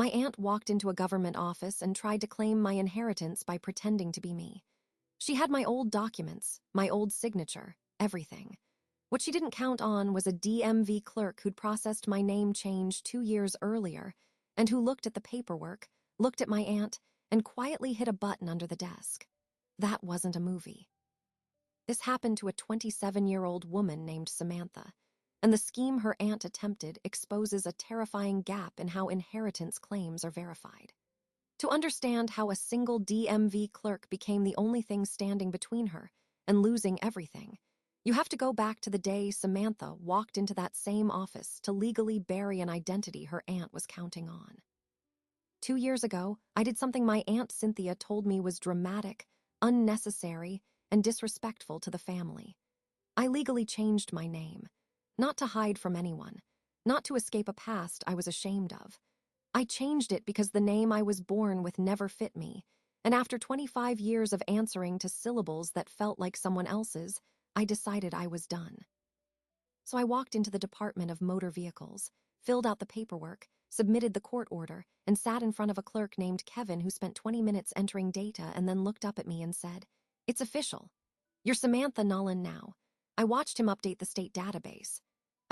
My aunt walked into a government office and tried to claim my inheritance by pretending to be me. She had my old documents, my old signature, everything. What she didn't count on was a DMV clerk who'd processed my name change 2 years earlier and who looked at the paperwork, looked at my aunt, and quietly hit a button under the desk. That wasn't a movie. This happened to a 27-year-old woman named Samantha, and the scheme her aunt attempted exposes a terrifying gap in how inheritance claims are verified. To understand how a single DMV clerk became the only thing standing between her and losing everything, you have to go back to the day Samantha walked into that same office to legally bury an identity her aunt was counting on. 2 years ago, I did something my Aunt Cynthia told me was dramatic, unnecessary, and disrespectful to the family. I legally changed my name, not to hide from anyone, not to escape a past I was ashamed of. I changed it because the name I was born with never fit me, and after 25 years of answering to syllables that felt like someone else's, I decided I was done. So I walked into the Department of Motor Vehicles, filled out the paperwork, submitted the court order, and sat in front of a clerk named Kevin who spent 20 minutes entering data and then looked up at me and said, "It's official. You're Samantha Nolan now." I watched him update the state database.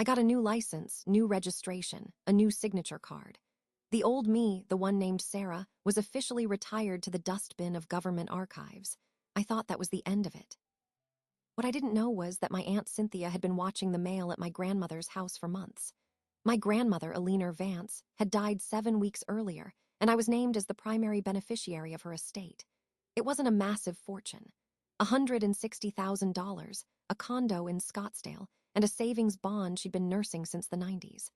I got a new license, new registration, a new signature card. The old me, the one named Sarah, was officially retired to the dustbin of government archives. I thought that was the end of it. What I didn't know was that my Aunt Cynthia had been watching the mail at my grandmother's house for months. My grandmother, Eleanor Vance, had died 7 weeks earlier, and I was named as the primary beneficiary of her estate. It wasn't a massive fortune. $160,000, a condo in Scottsdale, and a savings bond she'd been nursing since the 90s.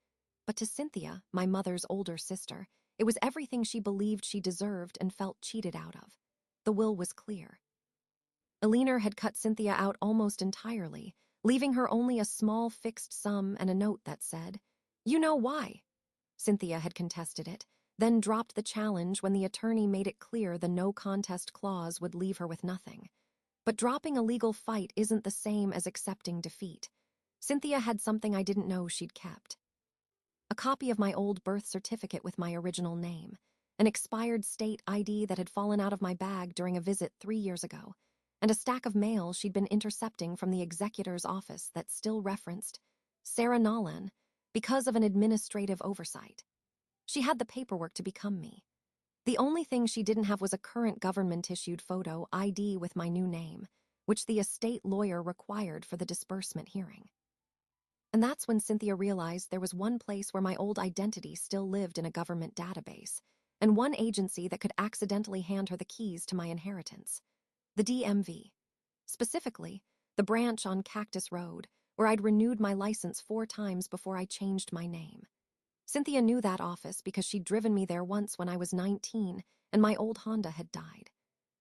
But to Cynthia, my mother's older sister, it was everything she believed she deserved and felt cheated out of. The will was clear. Eleanor had cut Cynthia out almost entirely, leaving her only a small fixed sum and a note that said, "You know why." Cynthia had contested it, then dropped the challenge when the attorney made it clear the no contest clause would leave her with nothing. But dropping a legal fight isn't the same as accepting defeat. Cynthia had something I didn't know she'd kept. A copy of my old birth certificate with my original name, an expired state ID that had fallen out of my bag during a visit 3 years ago, and a stack of mail she'd been intercepting from the executor's office that still referenced Sarah Nolan because of an administrative oversight. She had the paperwork to become me. The only thing she didn't have was a current government-issued photo ID with my new name, which the estate lawyer required for the disbursement hearing. And that's when Cynthia realized there was one place where my old identity still lived in a government database, and one agency that could accidentally hand her the keys to my inheritance. The DMV. Specifically, the branch on Cactus Road, where I'd renewed my license 4 times before I changed my name. Cynthia knew that office because she'd driven me there once when I was 19 and my old Honda had died.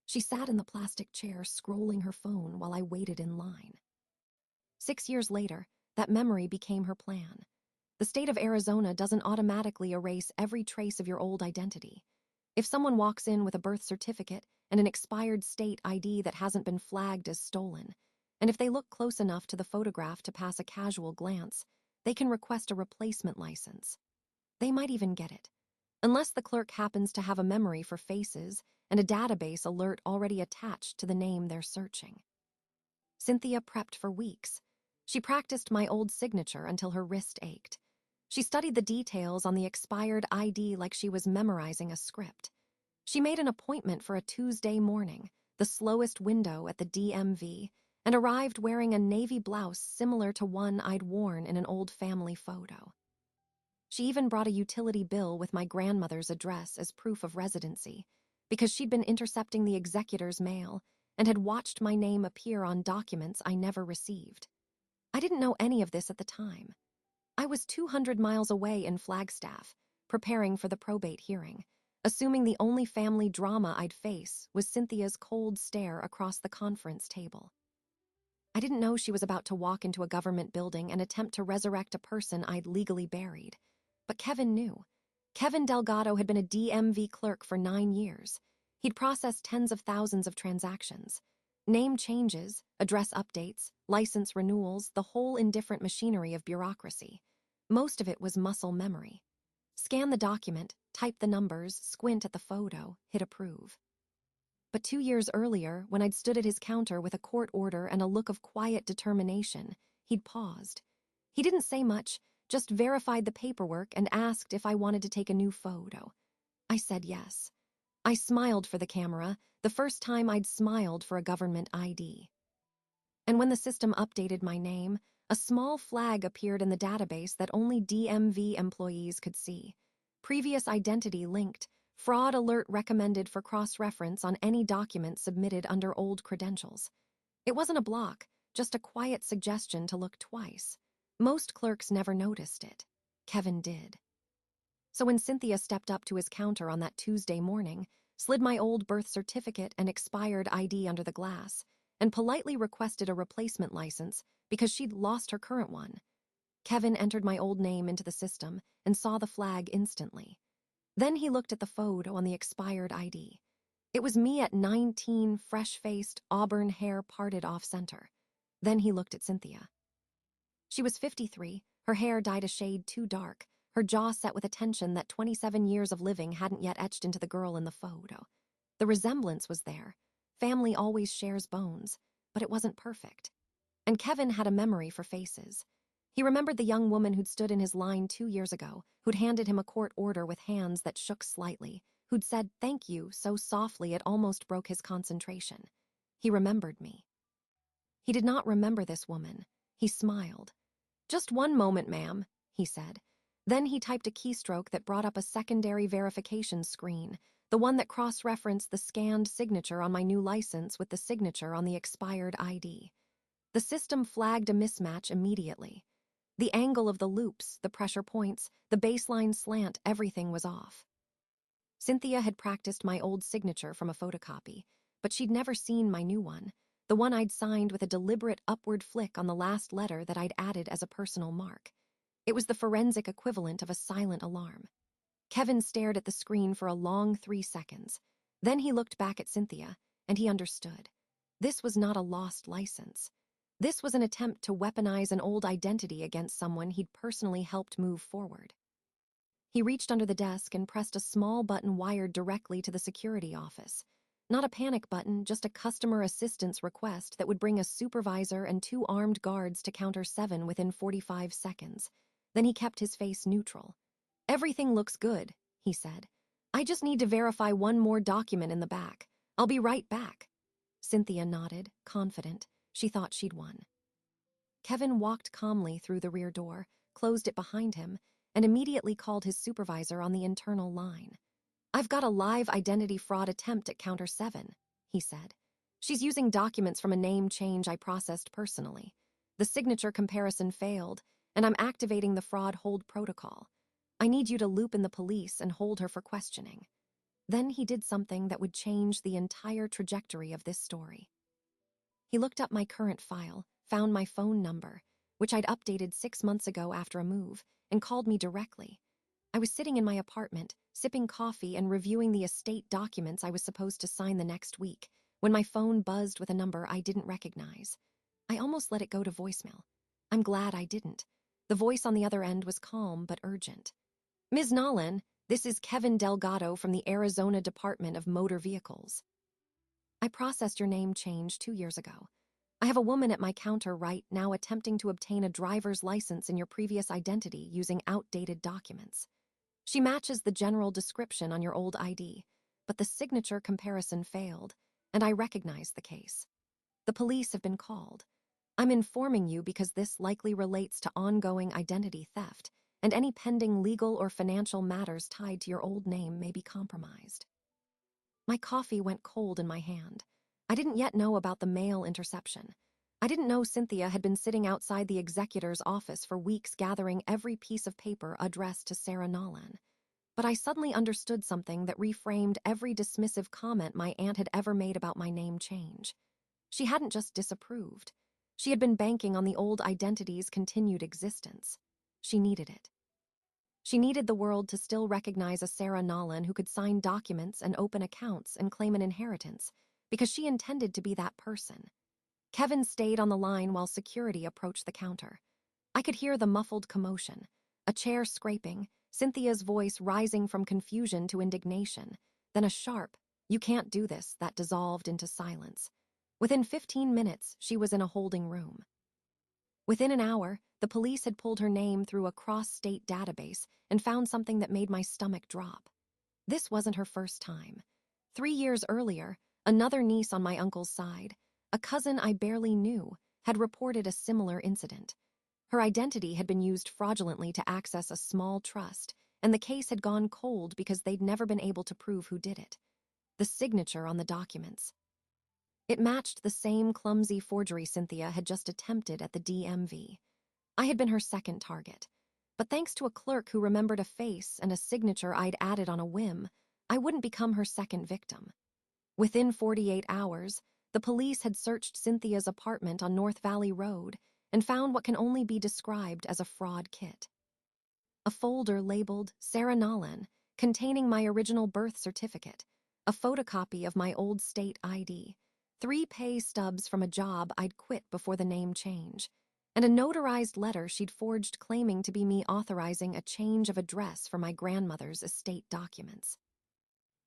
She sat in the plastic chair scrolling her phone while I waited in line. 6 years later, that memory became her plan. The state of Arizona doesn't automatically erase every trace of your old identity. If someone walks in with a birth certificate and an expired state ID that hasn't been flagged as stolen, and if they look close enough to the photograph to pass a casual glance, they can request a replacement license. They might even get it, unless the clerk happens to have a memory for faces and a database alert already attached to the name they're searching. Cynthia prepped for weeks. She practiced my old signature until her wrist ached. She studied the details on the expired ID like she was memorizing a script. She made an appointment for a Tuesday morning, the slowest window at the DMV, and arrived wearing a navy blouse similar to one I'd worn in an old family photo. She even brought a utility bill with my grandmother's address as proof of residency, because she'd been intercepting the executor's mail and had watched my name appear on documents I never received. I didn't know any of this at the time. I was 200 miles away in Flagstaff, preparing for the probate hearing, assuming the only family drama I'd face was Cynthia's cold stare across the conference table. I didn't know she was about to walk into a government building and attempt to resurrect a person I'd legally buried. But Kevin knew. Kevin Delgado had been a DMV clerk for 9 years. He'd processed tens of thousands of transactions. Name changes, address updates, license renewals, the whole indifferent machinery of bureaucracy. Most of it was muscle memory. Scan the document, type the numbers, squint at the photo, hit approve. But 2 years earlier, when I'd stood at his counter with a court order and a look of quiet determination, he'd paused. He didn't say much, just verified the paperwork and asked if I wanted to take a new photo. I said yes. I smiled for the camera, the first time I'd smiled for a government ID. And when the system updated my name, a small flag appeared in the database that only DMV employees could see. Previous identity linked, fraud alert recommended for cross-reference on any document submitted under old credentials. It wasn't a block, just a quiet suggestion to look twice. Most clerks never noticed it. Kevin did. So when Cynthia stepped up to his counter on that Tuesday morning, slid my old birth certificate and expired ID under the glass, and politely requested a replacement license because she'd lost her current one, Kevin entered my old name into the system and saw the flag instantly. Then he looked at the photo on the expired ID. It was me at 19, fresh-faced, auburn hair parted off-center. Then he looked at Cynthia. She was 53, her hair dyed a shade too dark, her jaw set with a tension that 27 years of living hadn't yet etched into the girl in the photo. The resemblance was there. Family always shares bones, but it wasn't perfect. And Kevin had a memory for faces. He remembered the young woman who'd stood in his line 2 years ago, who'd handed him a court order with hands that shook slightly, who'd said thank you so softly it almost broke his concentration. He remembered me. He did not remember this woman. He smiled. "Just one moment, ma'am," he said. Then he typed a keystroke that brought up a secondary verification screen, the one that cross-referenced the scanned signature on my new license with the signature on the expired ID. The system flagged a mismatch immediately. The angle of the loops, the pressure points, the baseline slant, everything was off. Cynthia had practiced my old signature from a photocopy, but she'd never seen my new one, the one I'd signed with a deliberate upward flick on the last letter that I'd added as a personal mark. It was the forensic equivalent of a silent alarm. Kevin stared at the screen for a long 3 seconds. Then he looked back at Cynthia, and he understood. This was not a lost license. This was an attempt to weaponize an old identity against someone he'd personally helped move forward. He reached under the desk and pressed a small button wired directly to the security office. Not a panic button, just a customer assistance request that would bring a supervisor and 2 armed guards to counter 7 within 45 seconds. Then he kept his face neutral. "Everything looks good," he said. "I just need to verify one more document in the back. I'll be right back." Cynthia nodded, confident. She thought she'd won. Kevin walked calmly through the rear door, closed it behind him, and immediately called his supervisor on the internal line. "I've got a live identity fraud attempt at counter 7, he said. "She's using documents from a name change I processed personally. The signature comparison failed, and I'm activating the fraud hold protocol. I need you to loop in the police and hold her for questioning." Then he did something that would change the entire trajectory of this story. He looked up my current file, found my phone number, which I'd updated 6 months ago after a move, and called me directly. I was sitting in my apartment, sipping coffee and reviewing the estate documents I was supposed to sign the next week, when my phone buzzed with a number I didn't recognize. I almost let it go to voicemail. I'm glad I didn't. The voice on the other end was calm but urgent. "Ms. Nolan, this is Kevin Delgado from the Arizona Department of Motor Vehicles. I processed your name change 2 years ago. I have a woman at my counter right now attempting to obtain a driver's license in your previous identity using outdated documents. She matches the general description on your old ID, but the signature comparison failed, and I recognize the case. The police have been called. I'm informing you because this likely relates to ongoing identity theft, and any pending legal or financial matters tied to your old name may be compromised." My coffee went cold in my hand. I didn't yet know about the mail interception. I didn't know Cynthia had been sitting outside the executor's office for weeks gathering every piece of paper addressed to Sarah Nolan. But I suddenly understood something that reframed every dismissive comment my aunt had ever made about my name change. She hadn't just disapproved. She had been banking on the old identity's continued existence. She needed it. She needed the world to still recognize a Sarah Nolan who could sign documents and open accounts and claim an inheritance, because she intended to be that person. Kevin stayed on the line while security approached the counter. I could hear the muffled commotion, a chair scraping, Cynthia's voice rising from confusion to indignation, then a sharp, "You can't do this," that dissolved into silence. Within 15 minutes, she was in a holding room. Within an hour, the police had pulled her name through a cross-state database and found something that made my stomach drop. This wasn't her first time. 3 years earlier, another niece on my uncle's side, a cousin I barely knew, had reported a similar incident. Her identity had been used fraudulently to access a small trust, and the case had gone cold because they'd never been able to prove who did it. The signature on the documents. It matched the same clumsy forgery Cynthia had just attempted at the DMV. I had been her second target. But thanks to a clerk who remembered a face and a signature I'd added on a whim, I wouldn't become her second victim. Within 48 hours, the police had searched Cynthia's apartment on North Valley Road and found what can only be described as a fraud kit. A folder labeled Sarah Nolan, containing my original birth certificate, a photocopy of my old state ID, 3 pay stubs from a job I'd quit before the name change, and a notarized letter she'd forged claiming to be me authorizing a change of address for my grandmother's estate documents.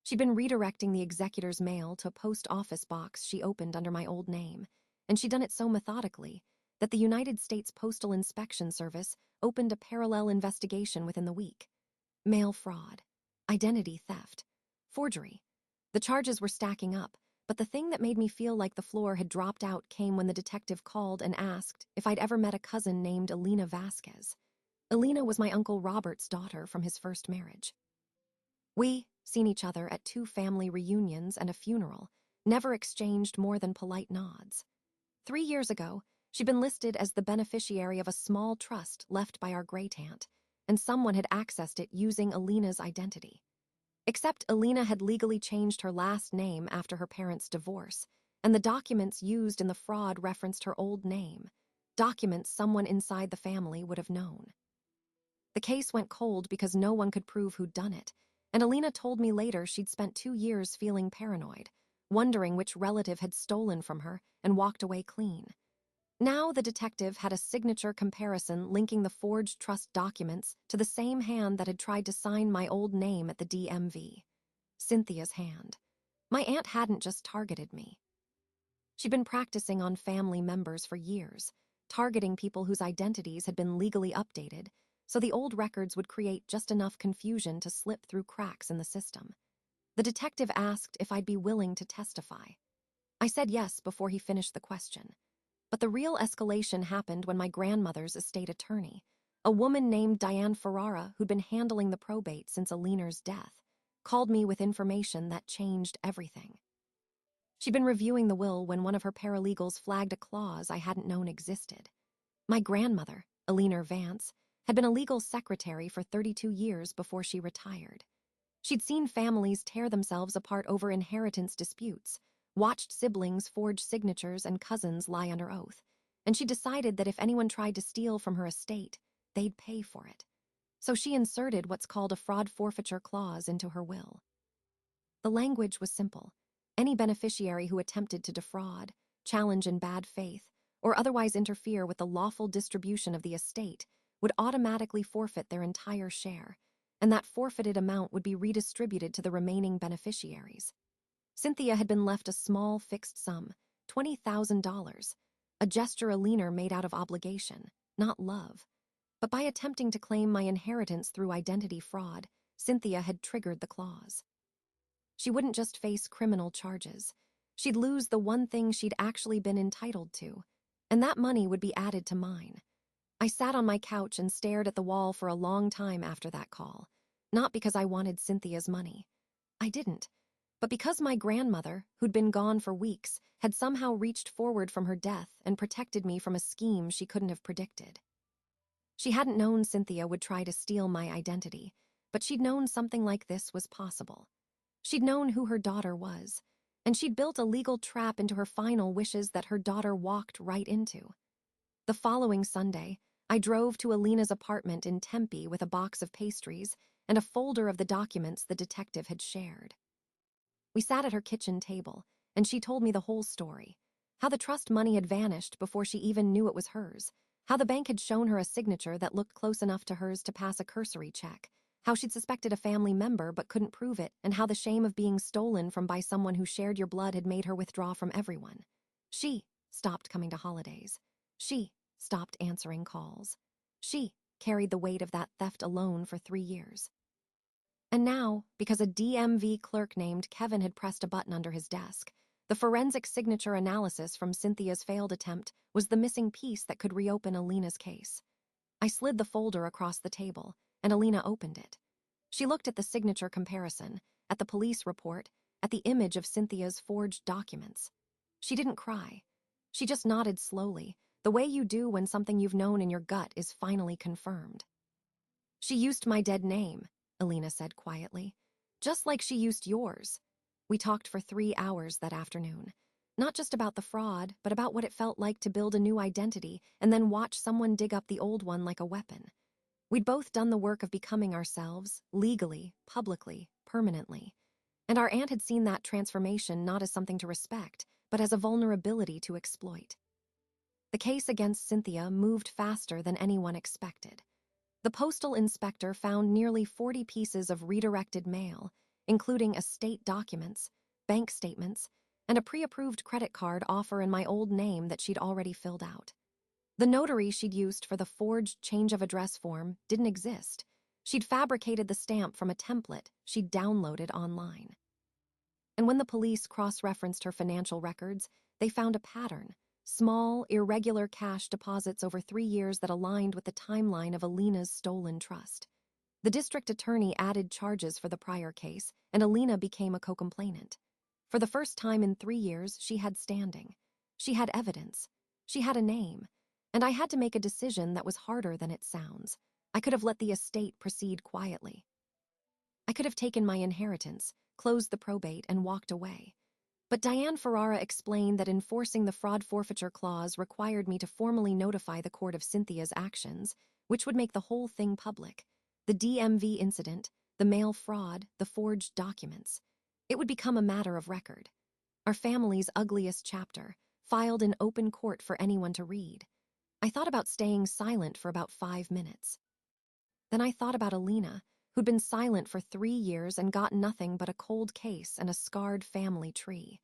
She'd been redirecting the executor's mail to a post office box she opened under my old name, and she'd done it so methodically that the United States Postal Inspection Service opened a parallel investigation within the week. Mail fraud, identity theft, forgery. The charges were stacking up, but the thing that made me feel like the floor had dropped out came when the detective called and asked if I'd ever met a cousin named Alina Vasquez. Alina was my Uncle Robert's daughter from his first marriage. We, seen each other at 2 family reunions and a funeral, never exchanged more than polite nods. 3 years ago, she'd been listed as the beneficiary of a small trust left by our great-aunt, and someone had accessed it using Alina's identity. Except Alina had legally changed her last name after her parents' divorce, and the documents used in the fraud referenced her old name, documents someone inside the family would have known. The case went cold because no one could prove who'd done it, and Alina told me later she'd spent 2 years feeling paranoid, wondering which relative had stolen from her and walked away clean. Now the detective had a signature comparison linking the forged trust documents to the same hand that had tried to sign my old name at the DMV. Cynthia's hand. My aunt hadn't just targeted me. She'd been practicing on family members for years, targeting people whose identities had been legally updated, so the old records would create just enough confusion to slip through cracks in the system. The detective asked if I'd be willing to testify. I said yes before he finished the question. But the real escalation happened when my grandmother's estate attorney, a woman named Diane Ferrara who'd been handling the probate since Alina's death, called me with information that changed everything. She'd been reviewing the will when one of her paralegals flagged a clause I hadn't known existed. My grandmother, Alina Vance, had been a legal secretary for 32 years before she retired. She'd seen families tear themselves apart over inheritance disputes, watched siblings forge signatures and cousins lie under oath, and she decided that if anyone tried to steal from her estate, they'd pay for it. So she inserted what's called a fraud forfeiture clause into her will. The language was simple. Any beneficiary who attempted to defraud, challenge in bad faith, or otherwise interfere with the lawful distribution of the estate would automatically forfeit their entire share, and that forfeited amount would be redistributed to the remaining beneficiaries. Cynthia had been left a small fixed sum, $20,000, a gesture Alina made out of obligation, not love. But by attempting to claim my inheritance through identity fraud, Cynthia had triggered the clause. She wouldn't just face criminal charges. She'd lose the one thing she'd actually been entitled to, and that money would be added to mine. I sat on my couch and stared at the wall for a long time after that call, not because I wanted Cynthia's money. I didn't. But because my grandmother, who'd been gone for weeks, had somehow reached forward from her death and protected me from a scheme she couldn't have predicted. She hadn't known Cynthia would try to steal my identity, but she'd known something like this was possible. She'd known who her daughter was, and she'd built a legal trap into her final wishes that her daughter walked right into. The following Sunday, I drove to Alina's apartment in Tempe with a box of pastries and a folder of the documents the detective had shared. We sat at her kitchen table, and she told me the whole story. How the trust money had vanished before she even knew it was hers. How the bank had shown her a signature that looked close enough to hers to pass a cursory check. how she'd suspected a family member but couldn't prove it, and how the shame of being stolen from by someone who shared your blood had made her withdraw from everyone. She stopped coming to holidays. She stopped answering calls. She carried the weight of that theft alone for 3 years. And now, because a DMV clerk named Kevin had pressed a button under his desk, the forensic signature analysis from Cynthia's failed attempt was the missing piece that could reopen Alina's case. I slid the folder across the table, and Alina opened it. She looked at the signature comparison, at the police report, at the image of Cynthia's forged documents. She didn't cry. She just nodded slowly, the way you do when something you've known in your gut is finally confirmed. She used my dead name, Alina said quietly, just like she used yours. We talked for 3 hours that afternoon, not just about the fraud, but about what it felt like to build a new identity and then watch someone dig up the old one like a weapon. We'd both done the work of becoming ourselves, legally, publicly, permanently. And our aunt had seen that transformation not as something to respect, but as a vulnerability to exploit. The case against Cynthia moved faster than anyone expected. The postal inspector found nearly 40 pieces of redirected mail, including estate documents, bank statements, and a pre-approved credit card offer in my old name that she'd already filled out. The notary she'd used for the forged change of address form didn't exist. She'd fabricated the stamp from a template she'd downloaded online. And when the police cross-referenced her financial records, they found a pattern: small, irregular cash deposits over 3 years that aligned with the timeline of Alina's stolen trust. The district attorney added charges for the prior case, and Alina became a co-complainant. For the first time in 3 years, she had standing. She had evidence. She had a name. And I had to make a decision that was harder than it sounds. I could have let the estate proceed quietly. I could have taken my inheritance, closed the probate, and walked away. But Diane Ferrara explained that enforcing the fraud forfeiture clause required me to formally notify the court of Cynthia's actions, which would make the whole thing public. The DMV incident, the mail fraud, the forged documents. It would become a matter of record. Our family's ugliest chapter, filed in open court for anyone to read. I thought about staying silent for about 5 minutes. Then I thought about Alina, who'd been silent for 3 years and got nothing but a cold case and a scarred family tree.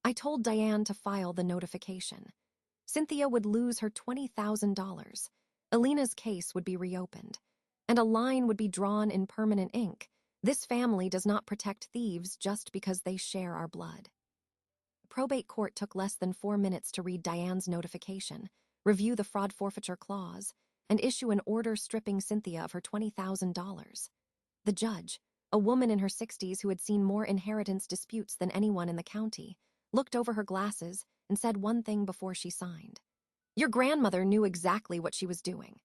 I told Diane to file the notification. Cynthia would lose her $20,000. Alina's case would be reopened, and a line would be drawn in permanent ink. This family does not protect thieves just because they share our blood. The probate court took less than 4 minutes to read Diane's notification, review the fraud forfeiture clause, and issue an order stripping Cynthia of her $20,000. The judge, a woman in her 60s who had seen more inheritance disputes than anyone in the county, looked over her glasses and said one thing before she signed. Your grandmother knew exactly what she was doing.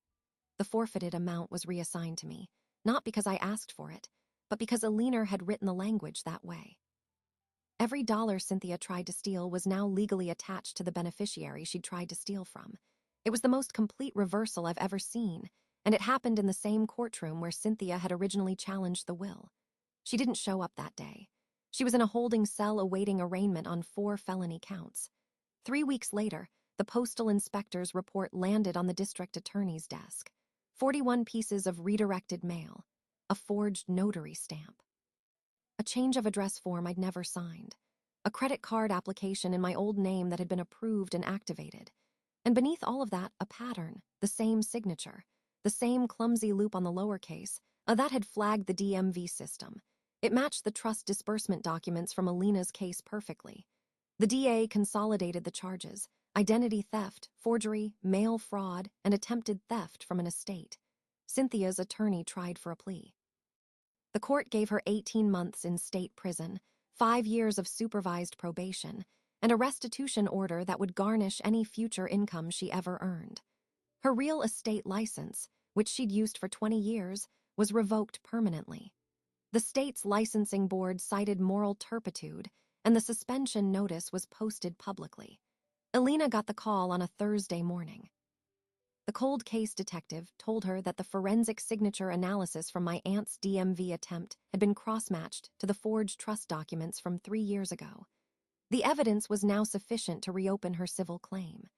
The forfeited amount was reassigned to me, not because I asked for it, but because Alina had written the language that way. Every dollar Cynthia tried to steal was now legally attached to the beneficiary she'd tried to steal from. It was the most complete reversal I've ever seen, and it happened in the same courtroom where Cynthia had originally challenged the will. She didn't show up that day. She was in a holding cell awaiting arraignment on 4 felony counts. 3 weeks later, the postal inspector's report landed on the district attorney's desk. 41 pieces of redirected mail, a forged notary stamp, a change of address form I'd never signed, a credit card application in my old name that had been approved and activated, and beneath all of that, a pattern, the same signature, the same clumsy loop on the lowercase, that had flagged the DMV system. It matched the trust disbursement documents from Alina's case perfectly. The DA consolidated the charges: identity theft, forgery, mail fraud, and attempted theft from an estate. Cynthia's attorney tried for a plea. The court gave her 18 months in state prison, 5 years of supervised probation, and a restitution order that would garnish any future income she ever earned. Her real estate license, which she'd used for 20 years, was revoked permanently. The state's licensing board cited moral turpitude, and the suspension notice was posted publicly. Alina got the call on a Thursday morning. The cold case detective told her that the forensic signature analysis from my aunt's DMV attempt had been cross-matched to the forged trust documents from 3 years ago. The evidence was now sufficient to reopen her civil claim.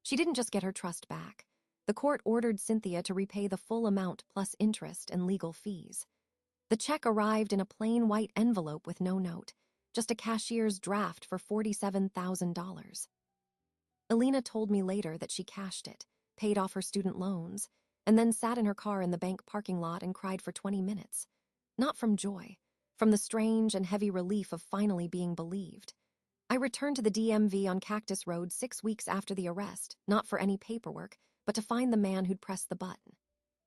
She didn't just get her trust back. The court ordered Cynthia to repay the full amount plus interest and legal fees. The check arrived in a plain white envelope with no note, just a cashier's draft for $47,000. Alina told me later that she cashed it, paid off her student loans, and then sat in her car in the bank parking lot and cried for 20 minutes. Not from joy, from the strange and heavy relief of finally being believed. I returned to the DMV on Cactus Road 6 weeks after the arrest, not for any paperwork, but to find the man who'd pressed the button.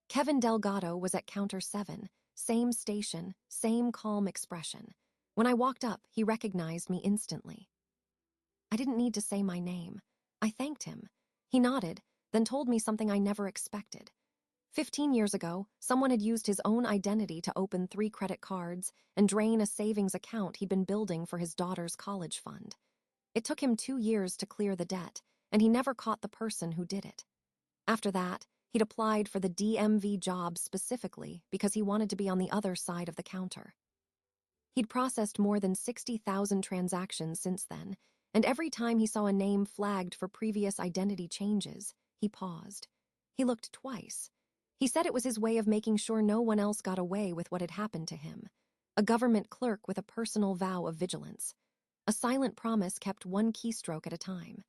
Kevin Delgado was at counter 7, same station, same calm expression. When I walked up, he recognized me instantly. I didn't need to say my name. I thanked him. He nodded, then told me something I never expected. 15 years ago, someone had used his own identity to open 3 credit cards and drain a savings account he'd been building for his daughter's college fund. It took him 2 years to clear the debt, and he never caught the person who did it. After that, he'd applied for the DMV job specifically because he wanted to be on the other side of the counter. He'd processed more than 60,000 transactions since then, and every time he saw a name flagged for previous identity changes, he paused. He looked twice. He said it was his way of making sure no one else got away with what had happened to him. A government clerk with a personal vow of vigilance. A silent promise kept one keystroke at a time.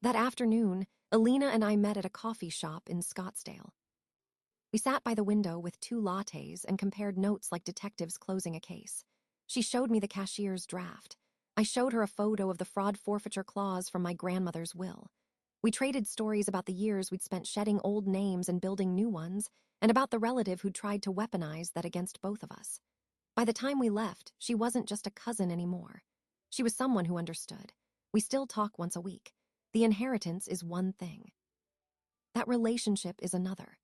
That afternoon, Alina and I met at a coffee shop in Scottsdale. We sat by the window with 2 lattes and compared notes like detectives closing a case. She showed me the cashier's draft. I showed her a photo of the fraud forfeiture clause from my grandmother's will. We traded stories about the years we'd spent shedding old names and building new ones, and about the relative who'd tried to weaponize that against both of us. By the time we left, she wasn't just a cousin anymore. She was someone who understood. We still talk once a week. The inheritance is one thing. That relationship is another.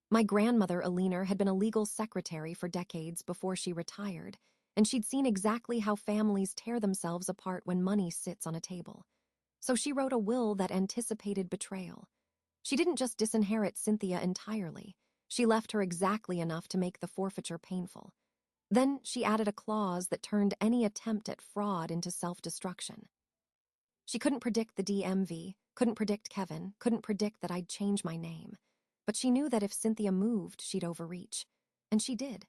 My grandmother, Alina, had been a legal secretary for decades before she retired, and she'd seen exactly how families tear themselves apart when money sits on a table. So she wrote a will that anticipated betrayal. She didn't just disinherit Cynthia entirely. She left her exactly enough to make the forfeiture painful. Then she added a clause that turned any attempt at fraud into self-destruction. She couldn't predict the DMV, couldn't predict Kevin, couldn't predict that I'd change my name. But she knew that if Cynthia moved, she'd overreach. And she did.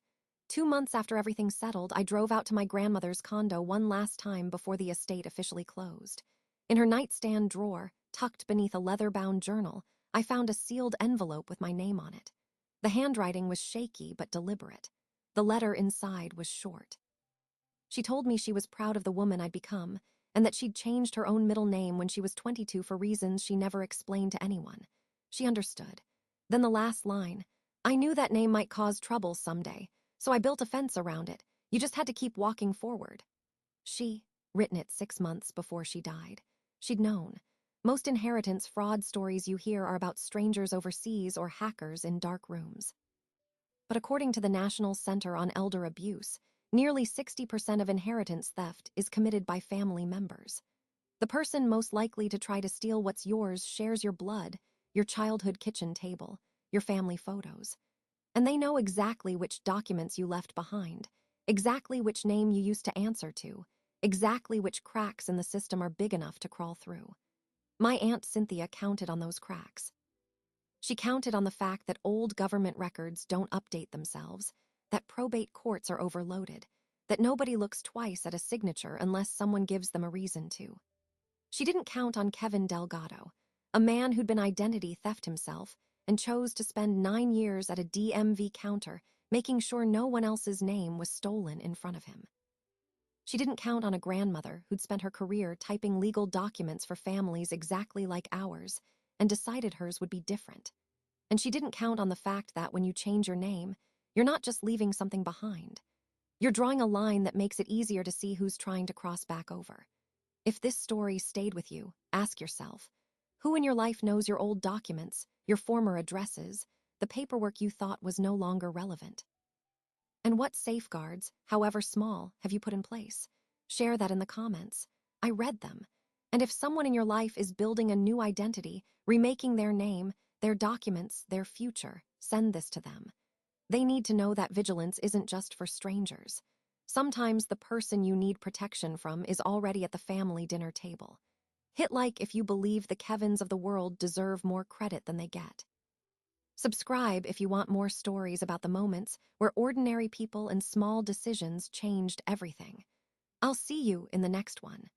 2 months after everything settled, I drove out to my grandmother's condo one last time before the estate officially closed. In her nightstand drawer, tucked beneath a leather-bound journal, I found a sealed envelope with my name on it. The handwriting was shaky but deliberate. The letter inside was short. She told me she was proud of the woman I'd become, and that she'd changed her own middle name when she was 22 for reasons she never explained to anyone. She understood. Then the last line, I knew that name might cause trouble someday, so I built a fence around it. You just had to keep walking forward. She, written it 6 months before she died. She'd known. Most inheritance fraud stories you hear are about strangers overseas or hackers in dark rooms. But according to the National Center on Elder Abuse, nearly 60% of inheritance theft is committed by family members. The person most likely to try to steal what's yours shares your blood, your childhood kitchen table, your family photos. And they know exactly which documents you left behind, exactly which name you used to answer to, exactly which cracks in the system are big enough to crawl through. My Aunt Cynthia counted on those cracks. She counted on the fact that old government records don't update themselves, that probate courts are overloaded, that nobody looks twice at a signature unless someone gives them a reason to. She didn't count on Kevin Delgado, a man who'd been identity theft himself and chose to spend 9 years at a DMV counter making sure no one else's name was stolen in front of him. She didn't count on a grandmother who'd spent her career typing legal documents for families exactly like ours and decided hers would be different. And she didn't count on the fact that when you change your name, you're not just leaving something behind. You're drawing a line that makes it easier to see who's trying to cross back over. If this story stayed with you, ask yourself, who in your life knows your old documents, your former addresses, the paperwork you thought was no longer relevant? And what safeguards, however small, have you put in place? Share that in the comments. I read them. And if someone in your life is building a new identity, remaking their name, their documents, their future, send this to them. They need to know that vigilance isn't just for strangers. Sometimes the person you need protection from is already at the family dinner table. Hit like if you believe the Kevins of the world deserve more credit than they get. Subscribe if you want more stories about the moments where ordinary people and small decisions changed everything. I'll see you in the next one.